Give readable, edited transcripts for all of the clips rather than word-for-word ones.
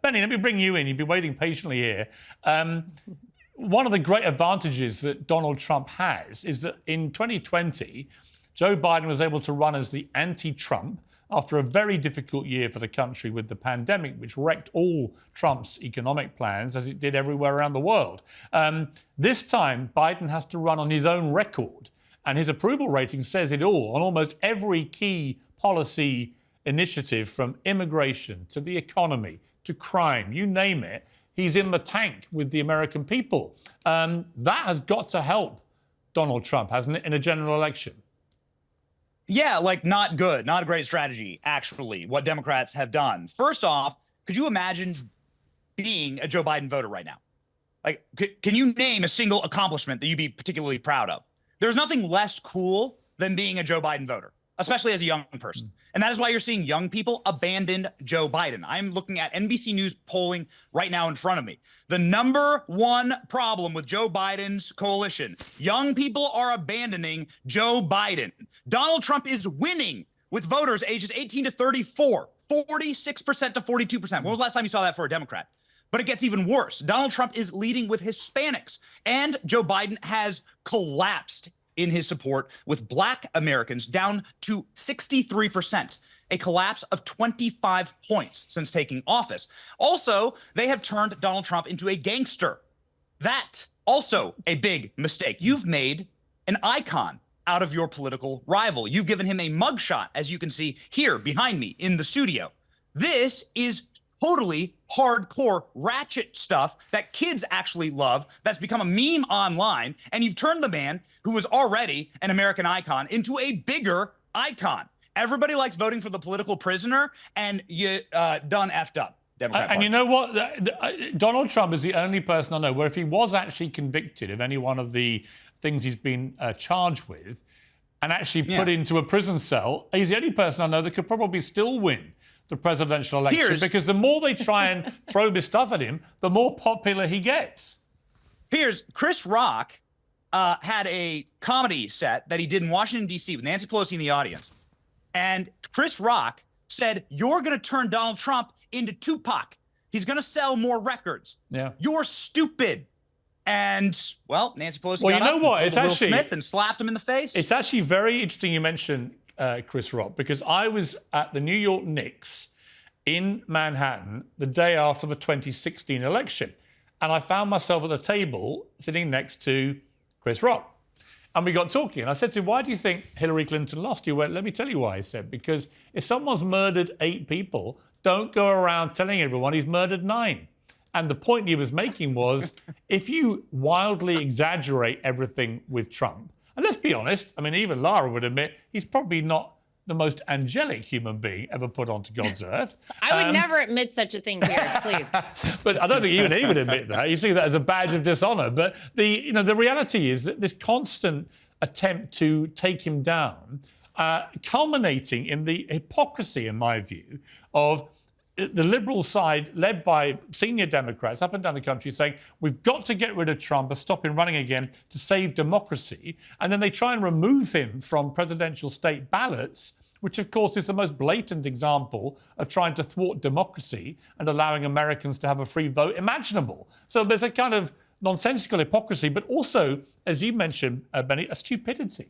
Benny, let me bring you in. You've been waiting patiently here. One of the great advantages that Donald Trump has is that in 2020, Joe Biden was able to run as the anti-Trump after a very difficult year for the country with the pandemic, which wrecked all Trump's economic plans, as it did everywhere around the world. This time, Biden has to run on his own record, and his approval rating says it all on almost every key policy initiative, from immigration to the economy to crime, you name it. He's in the tank with the American people. That has got to help Donald Trump, hasn't it, in a general election? Yeah, like not good, not a great strategy, actually, what Democrats have done. First off, could you imagine being a Joe Biden voter right now? Like, can you name a single accomplishment that you'd be particularly proud of? There's nothing less cool than being a Joe Biden voter, especially as a young person. And that is why you're seeing young people abandon Joe Biden. I'm looking at NBC News polling right now in front of me. The #1 problem with Joe Biden's coalition: young people are abandoning Joe Biden. Donald Trump is winning with voters ages 18 to 34, 46% to 42%. When was the last time you saw that for a Democrat? But it gets even worse. Donald Trump is leading with Hispanics, and Joe Biden has collapsed in his support with Black Americans, down to 63%, a collapse of 25 points since taking office. Also, they have turned Donald Trump into a gangster. That also a big mistake. You've made an icon out of your political rival. You've given him a mugshot, as you can see here behind me in the studio. This is totally hardcore ratchet stuff that kids actually love, that's become a meme online, and you've turned the man who was already an American icon into a bigger icon. Everybody likes voting for the political prisoner, and you done effed up. Democrat Party. And you know what? Donald Trump is the only person I know where, if he was actually convicted of any one of the things he's been charged with and actually put into a prison cell, he's the only person I know that could probably still win the presidential election, because the more they try and throw this stuff at him, the more popular he gets. Chris Rock had a comedy set that he did in Washington, D.C. with Nancy Pelosi in the audience. And Chris Rock said, "You're going to turn Donald Trump into Tupac. He's going to sell more records. Yeah. You're stupid." And, well, Nancy Pelosi got up and pulled Will Smith and slapped him in the face. It's actually very interesting you mentioned Chris Rock, because I was at the New York Knicks in Manhattan the day after the 2016 election, and I found myself at the table sitting next to Chris Rock. And we got talking, and I said to him, "Why do you think Hillary Clinton lost?" He went, "Let me tell you why." He said, "Because if someone's murdered 8 people, don't go around telling everyone he's murdered 9. And the point he was making was, if you wildly exaggerate everything with Trump, and let's be honest, I mean, even Lara would admit he's probably not the most angelic human being ever put onto God's earth. I would never admit such a thing, Piers, please. But I don't think even he would admit that. You see that as a badge of dishonor. But the reality is that this constant attempt to take him down, culminating in the hypocrisy, in my view, of the Liberal side, led by senior Democrats up and down the country, saying we've got to get rid of Trump and stop him running again to save democracy. And then they try and remove him from presidential state ballots, which, of course, is the most blatant example of trying to thwart democracy and allowing Americans to have a free vote imaginable. So there's a kind of nonsensical hypocrisy, but also, as you mentioned, Benny, a stupidity.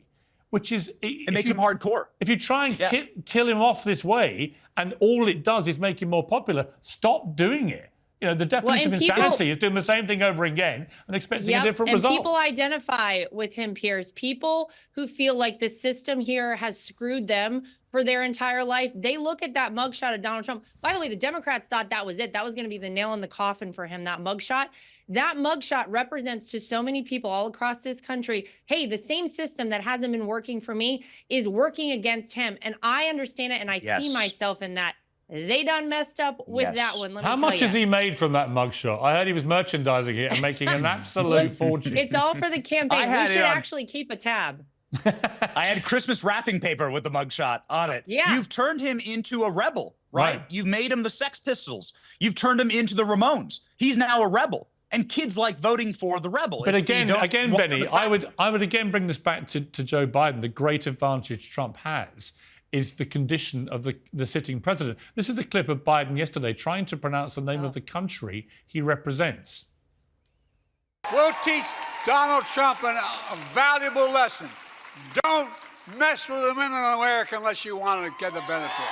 Which is... It makes him hardcore. If you try and kill him off this way, and all it does is make him more popular, stop doing it. You know, the definition of insanity is doing the same thing over again and expecting a different result. And people identify with him, Piers. People who feel like the system here has screwed them for their entire life, they look at that mugshot of Donald Trump. By the way, the Democrats thought that was it. That was going to be the nail in the coffin for him, that mugshot. That mugshot represents to so many people all across this country, hey, the same system that hasn't been working for me is working against him. And I understand it, and I see myself in that. They done messed up with that one. How much has he made from that mugshot? I heard he was merchandising it and making an absolute fortune. It's all for the campaign. We should actually keep a tab. I had Christmas wrapping paper with the mugshot on it. Yeah. You've turned him into a rebel, right? You've made him the Sex Pistols. You've turned him into the Ramones. He's now a rebel. And kids like voting for the rebel. But again, Benny, I would again bring this back to Joe Biden. The great advantage Trump has is the condition of the sitting president. This is a clip of Biden yesterday trying to pronounce the name of the country he represents. We'll teach Donald Trump a valuable lesson. Don't mess with the women in America unless you want to get the benefit.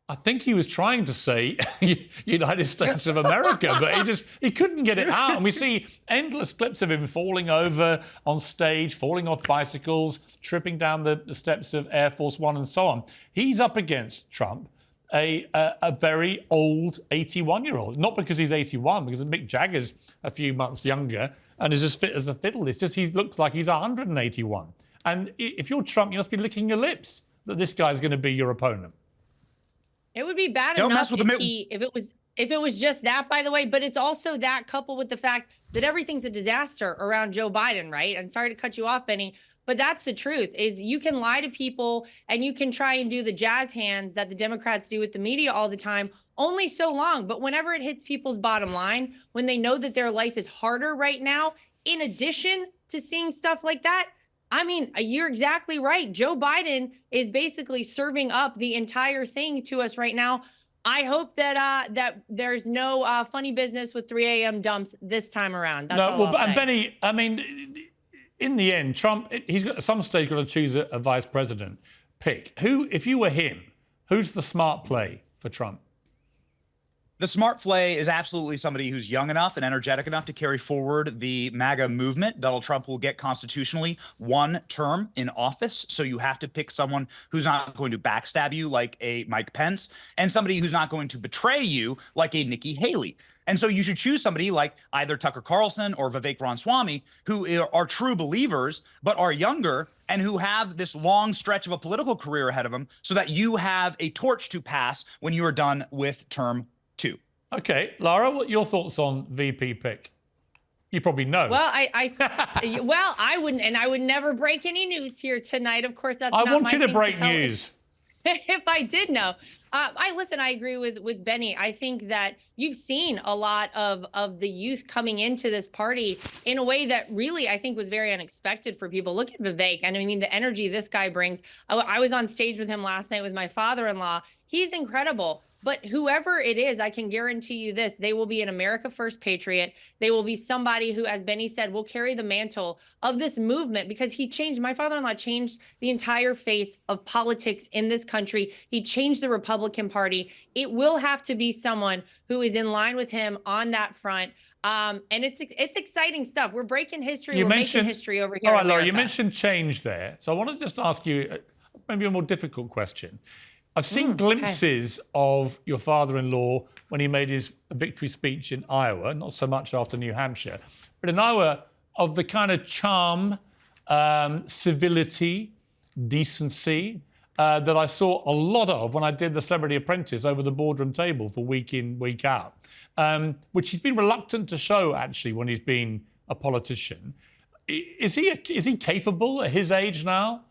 I think he was trying to say United States of America, but he couldn't get it out. And we see endless clips of him falling over on stage, falling off bicycles, tripping down the steps of Air Force One and so on. He's up against Trump, a very old 81-year-old. Not because he's 81, because Mick Jagger's a few months younger and is as fit as a fiddle. It's just he looks like he's 181. And if you're Trump, you must be licking your lips that this guy's going to be your opponent. It would be bad Don't enough mess with if it was just that, by the way, but it's also that coupled with the fact that everything's a disaster around Joe Biden, right? I'm sorry to cut you off, Benny, but that's the truth, is you can lie to people and you can try and do the jazz hands that the Democrats do with the media all the time, only so long. But whenever it hits people's bottom line, when they know that their life is harder right now, in addition to seeing stuff like that, I mean, you're exactly right. Joe Biden is basically serving up the entire thing to us right now. I hope that that there's no funny business with 3 a.m. dumps this time around. That's all I'll say. Benny, I mean, in the end, Trump, he's got at some stage got to choose a vice president pick. Who, if you were him, who's the smart play for Trump? The smart play is absolutely somebody who's young enough and energetic enough to carry forward the MAGA movement. Donald Trump will get constitutionally 1 term in office. So you have to pick someone who's not going to backstab you like a Mike Pence, and somebody who's not going to betray you like a Nikki Haley. And so you should choose somebody like either Tucker Carlson or Vivek Ramaswamy, who are true believers, but are younger and who have this long stretch of a political career ahead of them, so that you have a torch to pass when you are done with term 2. Okay, Lara, what are your thoughts on VP pick? You probably know. Well, I wouldn't, and I would never break any news here tonight. Of course, that's I not want my you to thing break tell. news. If I did know. I agree with Benny. I think that you've seen a lot of the youth coming into this party in a way that really, I think, was very unexpected for people. Look at Vivek. And I mean, the energy this guy brings. I was on stage with him last night with my father-in-law. He's incredible. But whoever it is, I can guarantee you this, they will be an America First patriot. They will be somebody who, as Benny said, will carry the mantle of this movement, because my father-in-law changed the entire face of politics in this country. He changed the Republican Party. It will have to be someone who is in line with him on that front. And it's exciting stuff. We're breaking history. We're making history over here. All right, Laura, you mentioned change there. So I want to just ask you maybe a more difficult question. I've seen glimpses of your father-in-law when he made his victory speech in Iowa, not so much after New Hampshire, but in Iowa, of the kind of charm, civility, decency that I saw a lot of when I did The Celebrity Apprentice over the boardroom table for week in, week out, which he's been reluctant to show, actually, when he's been a politician. Is he capable at his age now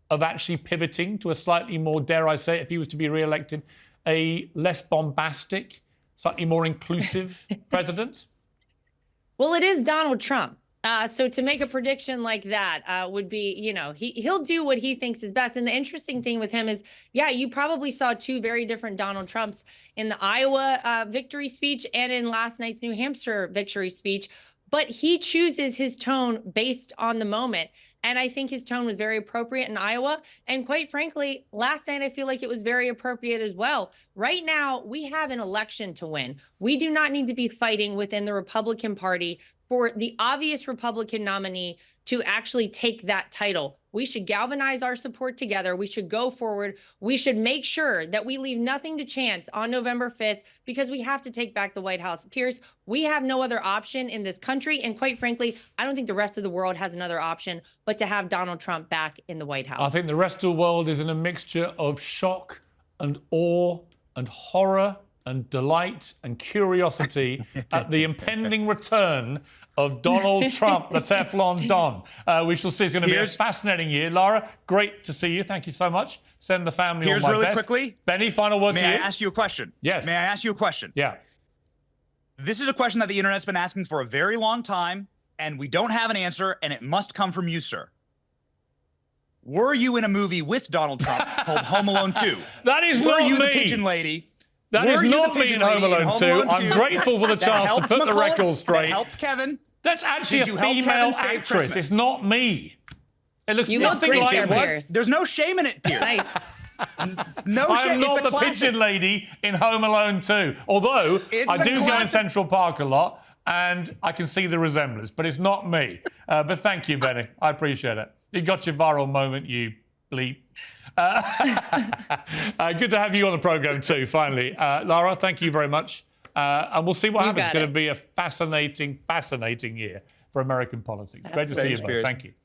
of actually pivoting to a slightly more, dare I say, if he was to be re-elected, a less bombastic, slightly more inclusive president? Well, it is Donald Trump. So to make a prediction like that would be, he'll do what he thinks is best. And the interesting thing with him is, yeah, you probably saw 2 very different Donald Trumps in the Iowa victory speech and in last night's New Hampshire victory speech. But he chooses his tone based on the moment. And I think his tone was very appropriate in Iowa. And quite frankly, last night, I feel like it was very appropriate as well. Right now, we have an election to win. We do not need to be fighting within the Republican Party for the obvious Republican nominee to actually take that title. We should galvanize our support together. We should go forward. We should make sure that we leave nothing to chance on November 5th, because we have to take back the White House. Piers, we have no other option in this country. And quite frankly, I don't think the rest of the world has another option but to have Donald Trump back in the White House. I think the rest of the world is in a mixture of shock and awe and horror and delight and curiosity at the impending return of Donald Trump, the Teflon Don. We shall see. It's going to be a fascinating year. Lara, great to see you. Thank you so much. Send the family all my really best. Quickly. Benny, final word to you. May I ask you a question? Yes. May I ask you a question? Yeah. This is a question that the internet's been asking for a very long time, and we don't have an answer, and it must come from you, sir. were you in a movie with Donald Trump called Home Alone 2? That is Were not you the me. pigeon lady? That is Were you not the me in pigeon Home lady in Alone Home 2. Alone I'm 2 grateful for the that chance to helped put the Macaulay- record That straight. helped Kevin. That's actually Did a you help female Kevin save actress. Christmas? It's not me. It looks You look nothing great like there, me. Piers. There's no shame in it, Piers. Nice. No I shame. am not It's a the classic. pigeon lady in Home Alone 2. Although It's I a do go in classic. Central Park a lot and I can see the resemblance, but it's not me. But thank you, Benny. I appreciate it. You got your viral moment, you bleep. Good to have you on the program too, finally. Lara, thank you very much. And we'll see what You happens. It's got going it. to be a fascinating year for American politics. Great to see you Thanks, both. Piers. Thank you.